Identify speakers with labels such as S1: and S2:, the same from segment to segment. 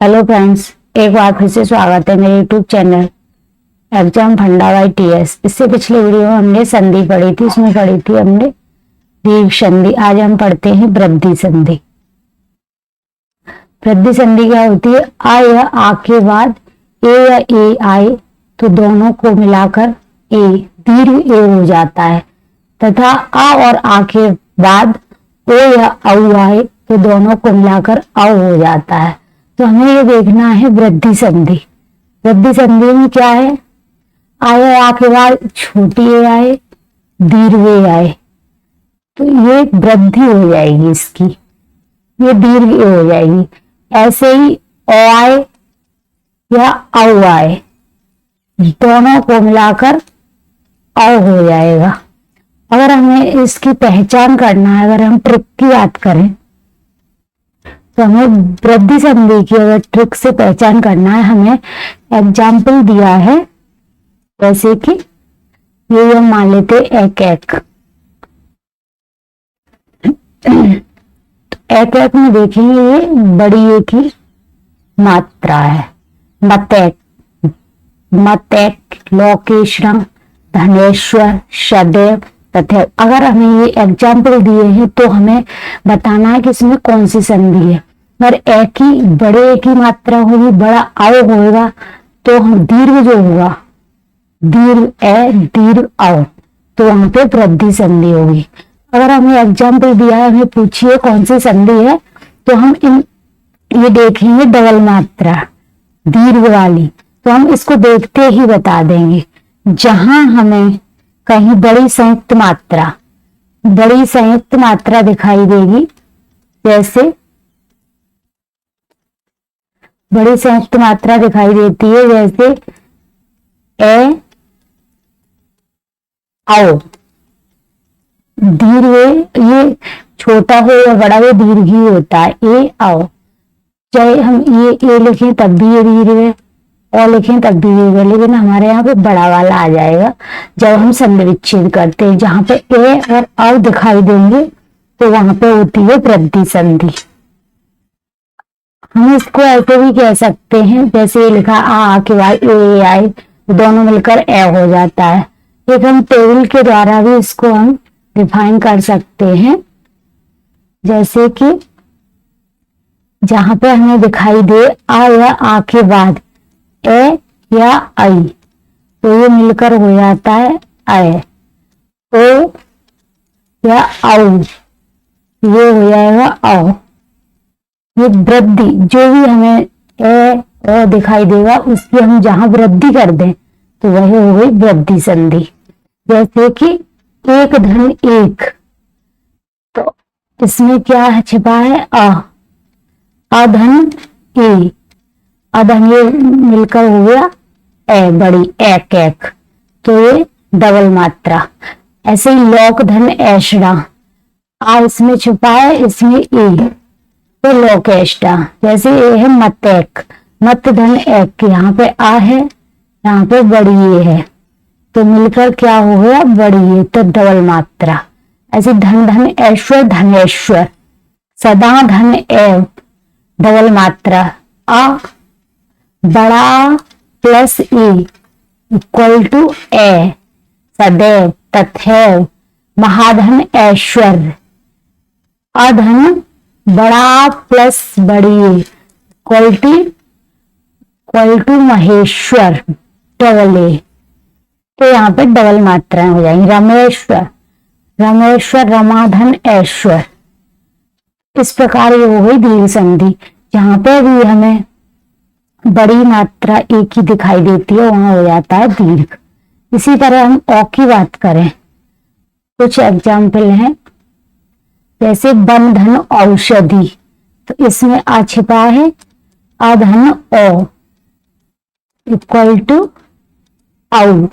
S1: Hello friends, एक बार फिर से स्वागत है मेरे यूट्यूब चैनल एग्जाम फंडा बाई टीएस। इससे पिछले वीडियो में हमने संधि पढ़ी थी, उसमें पढ़ी थी हमने दीर्घ संधि। आज हम पढ़ते हैं वृद्धि संधि। वृद्धि संधि क्या होती है? आ या आ के बाद ए या ए आए तो दोनों को मिलाकर ए दीर्घ ए हो जाता है, तथा आ और आ के बाद ओ या औ आए तो दोनों को मिलाकर औ हो जाता है। तो हमें ये देखना है वृद्धि संधि। वृद्धि संधि में क्या है? आए आ के बाद छोटी ए आए, दीर्घ ए आए तो ये वृद्धि हो जाएगी, इसकी ये दीर्घ ए हो जाएगी। ऐसे ही ओ आए या औ आए दोनों को मिलाकर औ हो जाएगा। अगर हमें इसकी पहचान करना है, अगर हम ट्रिक की बात करें तो हमें वृद्धि संधि की अगर ट्रिक से पहचान करना है, हमें एग्जाम्पल दिया है। जैसे कि ये हम मान लेते एक एक एक एक में देखेंगे ये बड़ी ए की मात्रा है। मतेक, मतेक, लोकेश्वर, धनेश्वर, सदैव, तथा। अगर हमें ये एग्जाम्पल दिए हैं तो हमें बताना है कि इसमें कौन सी संधि है। अगर एक ही बड़े एक ही मात्रा होगी, बड़ा आओ होगा तो हम दीर्घ जो होगा दीर्घ ए दीर्घ आओ तो वहां पे वृद्धि संधि होगी। अगर हमें एग्जाम्पल दिया है, हमें पूछिए कौन सी संधि है, तो हम ये देखेंगे डबल मात्रा दीर्घ वाली, तो हम इसको देखते ही बता देंगे। जहां हमें कहीं बड़ी संयुक्त मात्रा दिखाई देगी, जैसे बड़ी संयुक्त मात्रा दिखाई देती है, जैसे ए आओ, दीर्घ ये छोटा हो या बड़ा हो दीर्घ ही होता है। ए आओ, चाहे हम ये ए लिखें तब भी ये दीर्घ है, और लिखें तब भी ये, लेकिन हमारे यहाँ पे बड़ा वाला आ जाएगा जब हम संधि विच्छेद करते हैं। जहां पे ए और औ दिखाई देंगे तो वहां पे होती है वृद्धि संधि। हम इसको ऐसे भी कह सकते हैं, जैसे ये लिखा आ के बाद ए आए दोनों मिलकर ए हो जाता है। एक हम टेबल के द्वारा भी इसको हम डिफाइन कर सकते हैं, जैसे कि जहां पे हमें दिखाई दे आ या आ के बाद ए या आई तो ये मिलकर हो जाता है ए। ओ या औ ये हो जाएगा औ। ये वृद्धि जो भी हमें ए ओ दिखाई देगा उसकी हम जहां वृद्धि कर दें तो वह हो गई वृद्धि संधि। जैसे कि एक धन एक, तो इसमें क्या छिपा है? अधन ए, अधन ये मिलकर हो गया ए बड़ी एक एक, तो ये डबल मात्रा। ऐसे ही लोक धन ऐशड़ा, आ इसमें छुपा है, इसमें ए तो लोकेष्टा। जैसे ये है मतेक, मत धन एक, यहाँ पे आ है, यहाँ पे बड़ी ए है तो मिलकर क्या हो गया बड़ी ए, तो डबल मात्रा। ऐसे धन धन ऐश्वर धनेश्वर, सदा धन एव डबल मात्रा। आ बड़ा plus A equal to A, सदैव तथैव महाधन ऐश्वर्य। अधन बड़ा प्लस बड़ी इक्वल टू महेश्वर डबल ए, तो यहाँ पे डबल मात्राएं हो जाएंगी। रमेश्वर, रमेश्वर रमाधन ऐश्वर। इस प्रकार ये हो गई दीर्घ संधि। जहां पे भी हमें बड़ी मात्रा एक ही दिखाई देती है वहां हो जाता है दीर्घ। इसी तरह हम औ की बात करें, कुछ एग्जाम्पल हैं, जैसे वन धन औषधि, तो इसमें आ छिपा है अधन ओ इक्वल टू औ।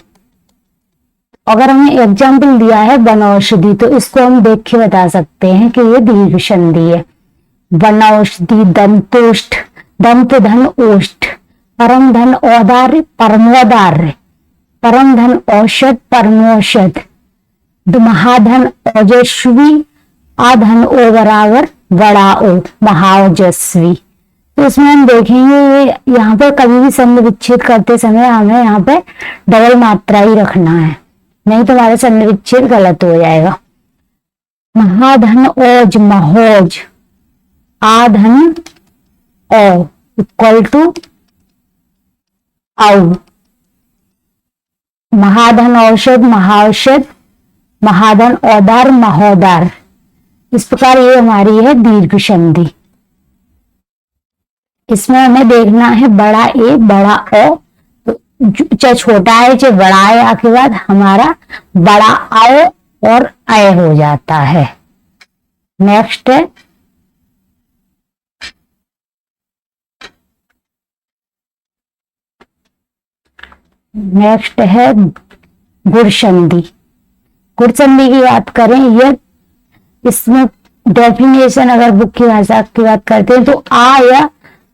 S1: अगर हमें एग्जाम्पल दिया है वनौषधि तो इसको हम देख के बता सकते हैं कि ये दीर्घ संधि है। वनौषधि, दंतोष्ठ, दंत धन ओष्ठ, परम धन औदार्य परमोदार्य, परम धन औषध परमौषध, महाधन ओजस्वी, आधन ओ बराबर बड़ा ओ महाओजस्वी। तो इसमें हम देखेंगे यहाँ पे कभी भी संधि विच्छेद करते समय हमें यहाँ पे डबल मात्रा ही रखना है, नहीं तो हमारा संधि विच्छेद गलत हो जाएगा। महाधन ओज महोज, आधन ओ इक्वल टू औ, महाधन औषध महाऔषध, महाधन औदार महोदार। इस प्रकार ये हमारी है दीर्घ संधि। इसमें हमें देखना है बड़ा ए बड़ा ओ, तो चाहे छोटा है चाहे बड़ा है आके बाद हमारा बड़ा आओ और अय हो जाता है। नेक्स्ट है गुण संधि। गुण संधि की बात करें, यह इसमें डेफिनेशन अगर बुक की भाषा की बात करते हैं तो आ या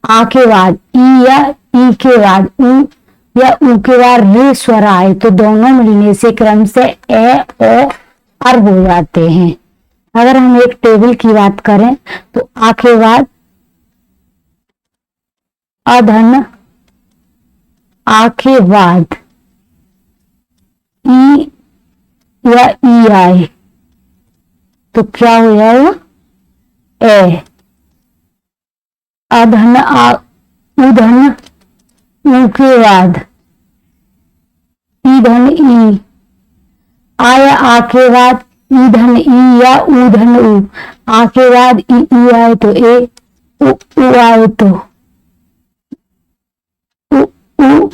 S1: आ के बाद ई या ई के बाद उ या उ के बाद रे स्वर आए तो दोनों मिलने से क्रम से ए ओ अर हो जाते हैं। अगर हम एक टेबल की बात करें तो आ के बाद अधन, आ के बाद ई या ई आए तो क्या हो जाएगा ए, अधन उधन ऊ के बाद ईधन ई, आया आ के बाद ईधन ई या ऊधन ऊ, आ के बाद ई आए तो ए, उ आए तो उ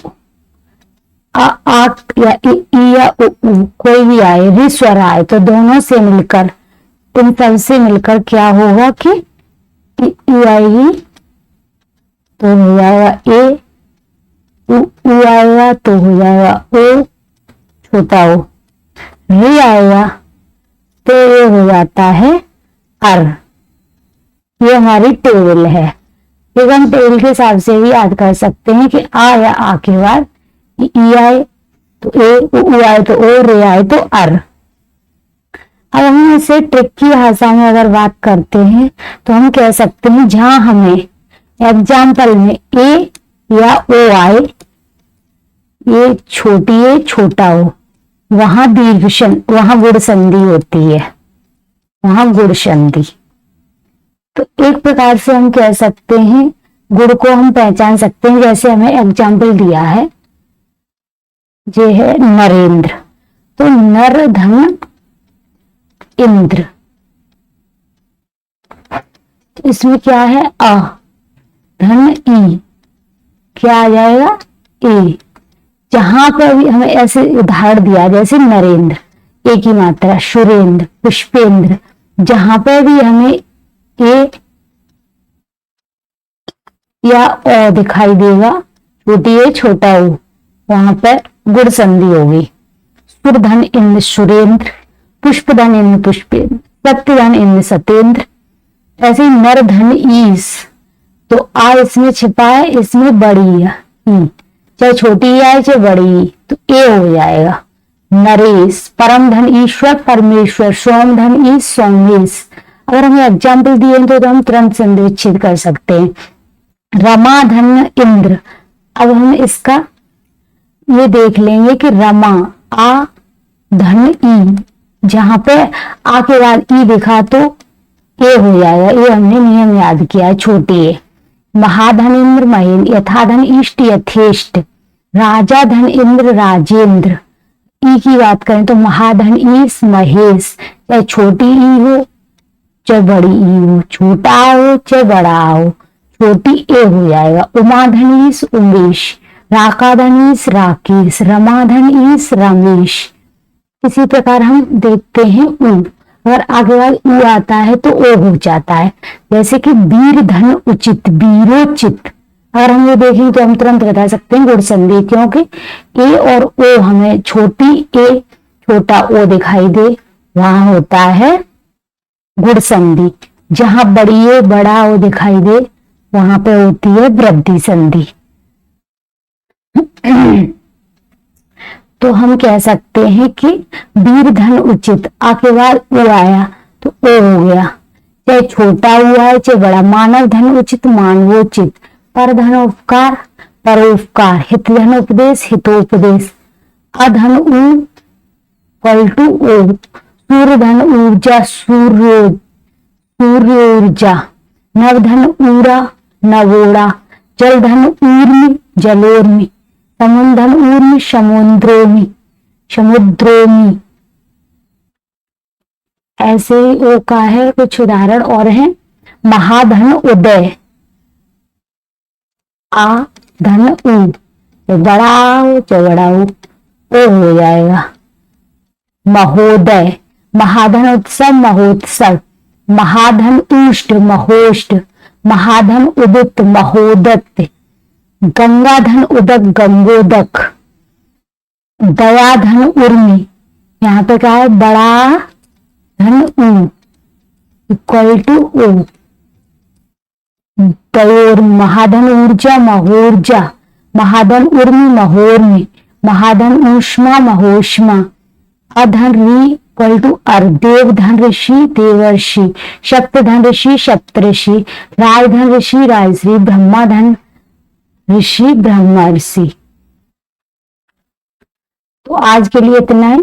S1: आ या ई या उ, कोई भी आए रि स्वर आए तो दोनों से मिलकर इन सब से मिलकर क्या होगा कि ई आएगी तो हो जाएगा ए, उ आएगा तो हो जाएगा ओ छोटा ओ, री आएगा तो ये हो जाता है अर। ये हमारी टेबल है। एक हम टेबल के हिसाब से भी याद कर सकते हैं कि आ या आ के बाद ई आए तो ए, उ आए तो ओ, रे आए तो अर। अब हम इसे ट्रिक की भाषा में अगर बात करते हैं तो हम कह सकते हैं जहां हमें एग्जाम्पल में ए या ओ आए, ये छोटी ए छोटा हो, वहां वहां गुण संधि होती है, वहां गुण संधि। तो एक प्रकार से हम कह सकते हैं गुण को हम पहचान सकते हैं। जैसे हमें एग्जाम्पल दिया है, ये है नरेंद्र, तो नर धन इंद्र, तो इसमें क्या है अ धन ई, क्या आ जाएगा ए। जहां पर भी हमें ऐसे उदाहरण दिया जैसे नरेंद्र एक ही मात्रा, सुरेंद्र, पुष्पेंद्र, जहां पर भी हमें ए या ओ दिखाई देगा, छोटी ए छोटा ओ, वहां पर गुण संधि होगी। सुरधन इंद्र सुरेंद्र, पुष्पधन इंद्र पुष्पेंद्र, सत्यधन इंद्र सत्येंद्र। ऐसे ही नर धन ईस, तो आ इसमें छिपा है, इसमें बड़ी है चाहे छोटी आए चाहे बड़ी तो ए हो जाएगा नरेश। परम धन ईश्वर परमेश्वर, सोम धन ईश सोमेश। अगर हमें एग्जाम्पल दिए तो हम तुरंत संधि विच्छेद कर सकते हैं। रमा धन इंद्र, अब हम इसका ये देख लेंगे कि रमा आ धन ई, जहां पे आ के बाद ई दिखा तो ए हो जाएगा, ये हमने नियम याद किया है, छोटी ए। महाधन इंद्र महेन, यथाधन इष्ट यथेष्ट, राजा धन इंद्र राजेंद्र। ई की बात करें तो महाधन ईश महेश, चाहे छोटी ई हो चाहे बड़ी ई हो, छोटा हो चाहे बड़ा हो, छोटी ए हो जाएगा। उमाधन ईश उमेश, राकाधन ईश राकेश, रमाधन ईश रमेश। इसी प्रकार हम देखते हैं उ, अगर आगे बाद उ आता है तो ओ हो जाता है। जैसे कि वीर धन उचित वीरोचित, अगर हम ये देखें तो हम तुरंत बता सकते हैं गुण संधि, क्योंकि ए और ओ हमें छोटी ए छोटा ओ दिखाई दे, वहां होता है गुण संधि। जहां बड़ी ए बड़ा ओ दिखाई दे वहां पे होती है वृद्धि संधि। तो हम कह सकते हैं कि वीर धन उचित, आके बाद ओ आया तो ओ हो गया। चाहे छोटा हुआ है चाहे बड़ा। मानव धन उचित मानवोचित, पर धन उपकार परोपकार, हित धन उपदेश हितोपदेश, अधन ऊ पलटू ओ, सूर्य धन ऊर्जा सूर्योर्जा, नव धन ऊरा नवोड़ा, जल धन ऊर्मी जलोर्मी, समुद्र धन ऊर्मी समुद्रोमी। ऐसे ही ओ का है कुछ उदाहरण और हैं। महाधन उदय, आ धन ऊ, बड़ा हो बड़ा हो जाएगा। महोदय, महाधन उत्सव महोत्सव, महाधन उष्ट महोष्ट, महाधन उदित महोदत, गंगाधन उदक गंगोदक, दया धन उर्मी, यहाँ पे क्या है बड़ा धन ऊ इक्वल टू ओ, दयोर, महाधन ऊर्जा महोर्जा, महाधन उर्मी महोर्मी, महाधन ऊष्मा महोष्मा, अधन री इक्वल टू अर, देव धन ऋषि देवर्षि, सप्त धन ऋषि सप्तऋषि, राय धन ऋषि राजश्री, ब्रह्मा धन ऋषि ब्रह्मर्षि। तो आज के लिए इतना ही।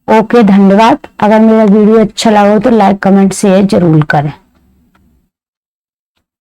S1: ओके, धन्यवाद। अगर मेरा वीडियो अच्छा लगा हो तो लाइक कमेंट शेयर जरूर करें।